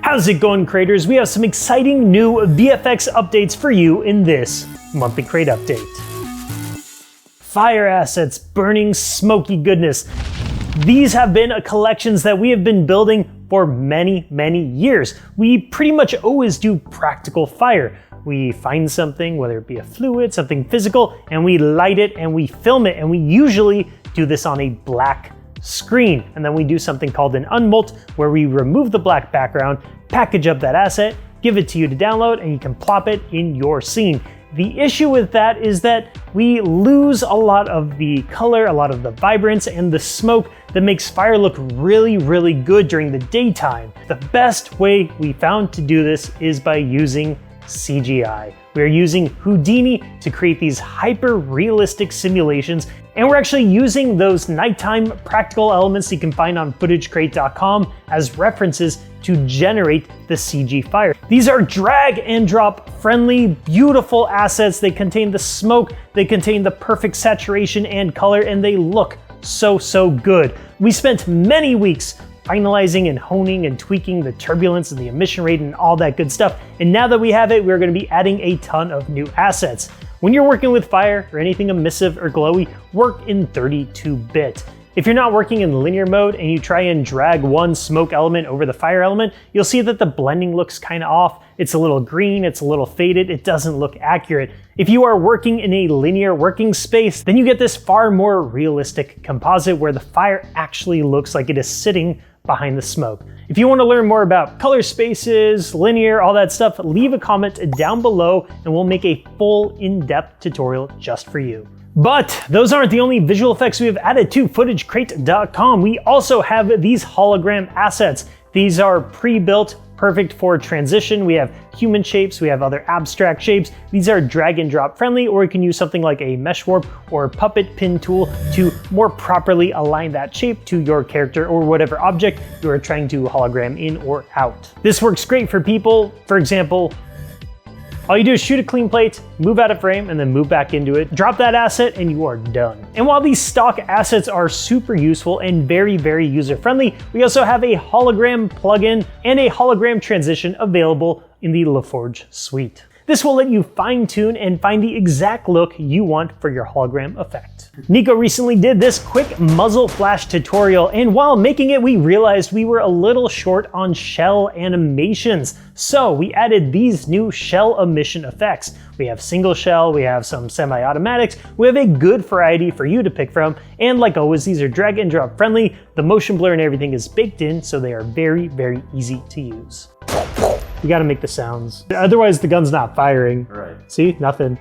How's it going, creators? We have some exciting new VFX updates for you in this monthly crate update. Fire assets, burning smoky goodness. These have been collections that we have been building for many, many years. We pretty much always do practical fire. We find something, whether it be a fluid, something physical, and we light it and we film it, and we usually do this on a black screen. And then we do something called an unmult, where we remove the black background, package up that asset, give it to you to download, and you can plop it in your scene. The issue with that is that we lose a lot of the color, a lot of the vibrance, and the smoke that makes fire look really, really good during the daytime. The best way we found to do this is by using CGI. We're using Houdini to create these hyper-realistic simulations, and we're actually using those nighttime practical elements you can find on FootageCrate.com as references to generate the CG fire. These are drag and drop friendly, beautiful assets. They contain the smoke, they contain the perfect saturation and color, and they look so good. We spent many weeks finalizing and honing and tweaking the turbulence and the emission rate and all that good stuff. And now that we have it, we're going to be adding a ton of new assets. When you're working with fire or anything emissive or glowy, work in 32-bit. If you're not working in linear mode and you try and drag one smoke element over the fire element, you'll see that the blending looks kind of off. It's a little green, it's a little faded, it doesn't look accurate. If you are working in a linear working space, then you get this far more realistic composite where the fire actually looks like it is sitting behind the smoke. If you want to learn more about color spaces, linear, all that stuff, leave a comment down below and we'll make a full in-depth tutorial just for you. But those aren't the only visual effects we have added to FootageCrate.com. We also have these hologram assets. These are pre-built, perfect for transition. We have human shapes, we have other abstract shapes. These are drag and drop friendly, or you can use something like a mesh warp or puppet pin tool to more properly align that shape to your character or whatever object you are trying to hologram in or out. This works great for people, for example, all you do is shoot a clean plate, move out of frame, and then move back into it, drop that asset, and you are done. And while these stock assets are super useful and very, very user-friendly, we also have a hologram plugin and a hologram transition available in the LaForge suite. This will let you fine-tune and find the exact look you want for your hologram effect. Nico recently did this quick muzzle flash tutorial, and while making it, we realized we were a little short on shell animations. So we added these new shell emission effects. We have single shell, we have some semi-automatics, we have a good variety for you to pick from, and like always, these are drag and drop friendly. The motion blur and everything is baked in, so they are very, very easy to use. You gotta make the sounds. Otherwise the gun's not firing. Right. See, nothing.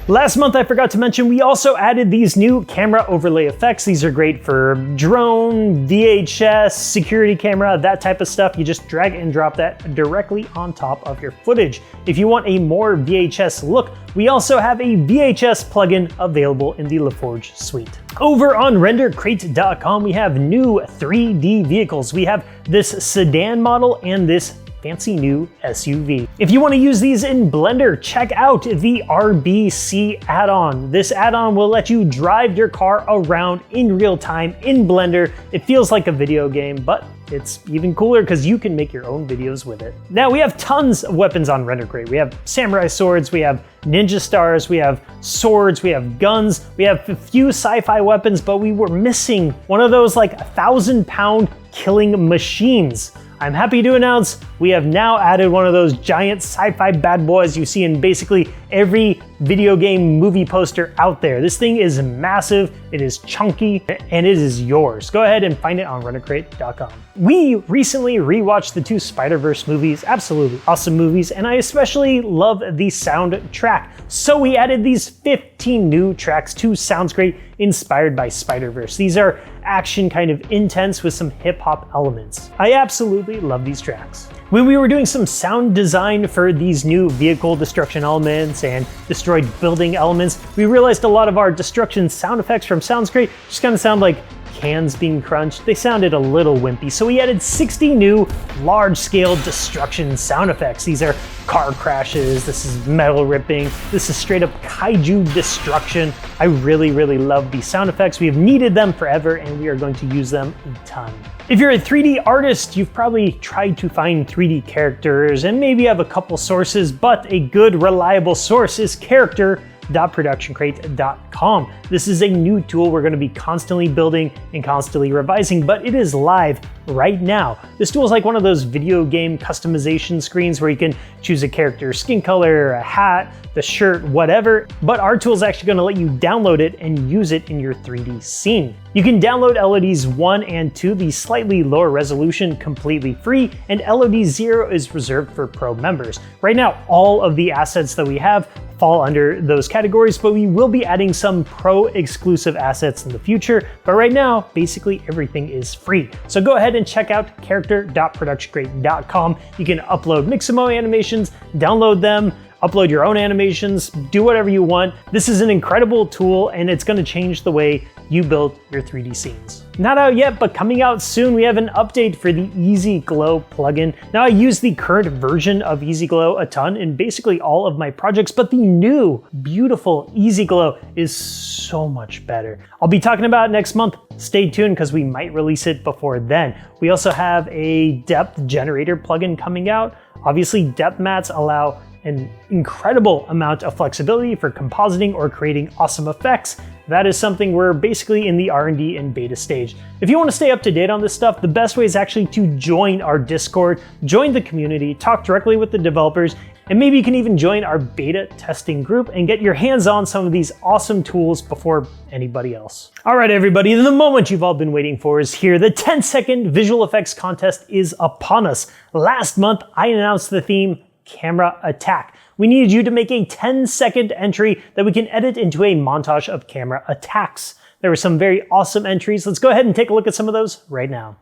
Last month I forgot to mention we also added these new camera overlay effects. These are great for drone, VHS, security camera, that type of stuff. You just drag and drop that directly on top of your footage. If you want a more VHS look, we also have a VHS plugin available in the LaForge suite. Over on RenderCrate.com, we have new 3D vehicles. We have this sedan model and this fancy new SUV. If you want to use these in Blender, check out the RBC add-on. This add-on will let you drive your car around in real time in Blender. It feels like a video game, but it's even cooler because you can make your own videos with it. Now we have tons of weapons on RenderCrate. We have samurai swords, we have ninja stars, we have swords, we have guns, we have a few sci-fi weapons, but we were missing one of those like 1,000-pound killing machines. I'm happy to announce we have now added one of those giant sci-fi bad boys you see in basically every video game movie poster out there. This thing is massive, it is chunky, and it is yours. Go ahead and find it on RenderCrate.com. We recently rewatched the two Spider-Verse movies, absolutely awesome movies, and I especially love the soundtrack. So we added these 15 new tracks to SoundsCrate inspired by Spider-Verse. These are action, kind of intense with some hip-hop elements. I absolutely love these tracks. When we were doing some sound design for these new vehicle destruction elements and destroyed building elements, we realized a lot of our destruction sound effects from SoundsCrate just kind of sound like cans being crunched, they sounded a little wimpy, so we added 60 new large-scale destruction sound effects. These are car crashes, this is metal ripping, this is straight up kaiju destruction. I really, really love these sound effects. We have needed them forever, and we are going to use them a ton. If you're a 3D artist, you've probably tried to find 3D characters and maybe have a couple sources, but a good, reliable source is character.productioncrate.com. This is a new tool we're going to be constantly building and constantly revising, but it is live right now. This tool is like one of those video game customization screens where you can choose a character's skin color, a hat, the shirt, whatever, but our tool is actually going to let you download it and use it in your 3D scene. You can download LODs 1 and 2, the slightly lower resolution, completely free, and LOD 0 is reserved for pro members. Right now, all of the assets that we have fall under those categories, but we will be adding some pro exclusive assets in the future. But right now, basically everything is free. So go ahead and check out character.productioncrate.com. You can upload Mixamo animations, download them, upload your own animations, do whatever you want. This is an incredible tool and it's going to change the way you build your 3D scenes. Not out yet, but coming out soon, we have an update for the Easy Glow plugin. Now I use the current version of Easy Glow a ton in basically all of my projects, but the new beautiful Easy Glow is so much better. I'll be talking about it next month. Stay tuned because we might release it before then. We also have a depth generator plugin coming out. Obviously, depth mats allow an incredible amount of flexibility for compositing or creating awesome effects. That is something we're basically in the R&D and beta stage. If you want to stay up to date on this stuff, the best way is actually to join our Discord, join the community, talk directly with the developers, and maybe you can even join our beta testing group and get your hands on some of these awesome tools before anybody else. All right, everybody, the moment you've all been waiting for is here. The 10-second visual effects contest is upon us. Last month, I announced the theme, Camera Attack. We needed you to make a 10-second entry that we can edit into a montage of camera attacks. There were some very awesome entries. Let's go ahead and take a look at some of those right now.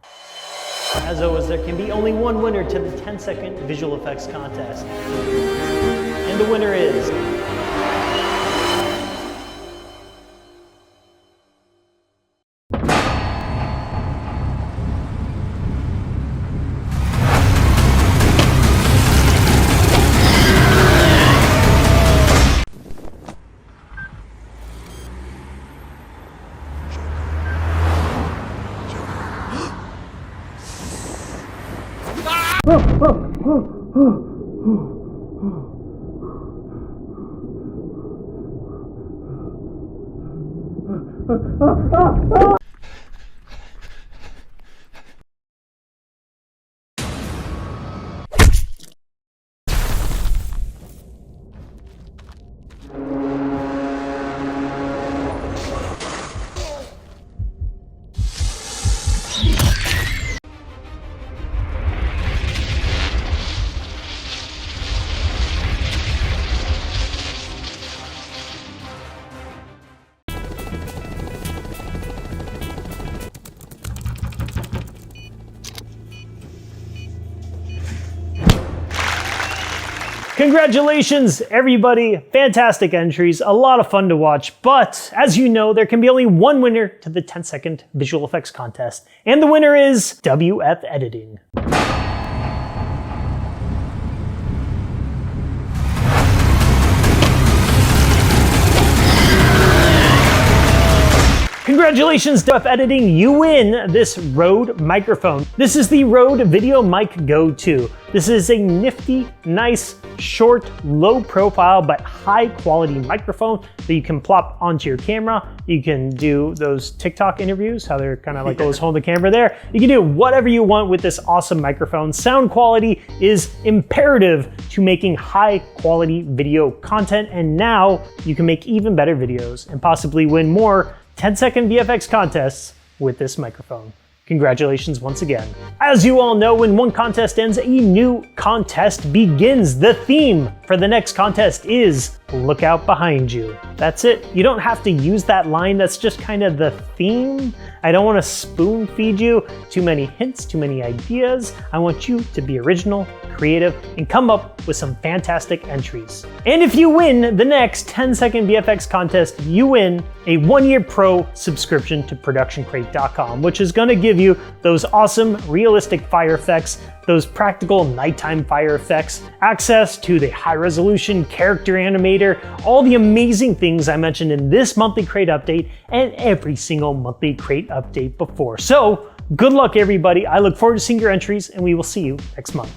As always, there can be only one winner to the 10-second visual effects contest. And the winner is... Congratulations, everybody. Fantastic entries, a lot of fun to watch, but as you know, there can be only one winner to the 10-second visual effects contest, and the winner is WF Editing. Congratulations, WF Editing, you win this Rode microphone. This is the Rode Video Mic Go 2. This is a nifty, nice, short, low profile, but high quality microphone that you can plop onto your camera. You can do those TikTok interviews, how they're kind of like always holding the camera there. You can do whatever you want with this awesome microphone. Sound quality is imperative to making high quality video content, and now you can make even better videos and possibly win more 10-second VFX contests with this microphone. Congratulations once again. As you all know, when one contest ends, a new contest begins. The theme for the next contest is look out behind you. That's it. You don't have to use that line. That's just kind of the theme. I don't want to spoon feed you too many hints, too many ideas. I want you to be original, creative and come up with some fantastic entries. And if you win the next 10-second VFX contest, you win a 1-year pro subscription to ProductionCrate.com, which is gonna give you those awesome realistic fire effects, those practical nighttime fire effects, access to the high-resolution character animator, all the amazing things I mentioned in this monthly crate update and every single monthly crate update before. So good luck, everybody. I look forward to seeing your entries, and we will see you next month.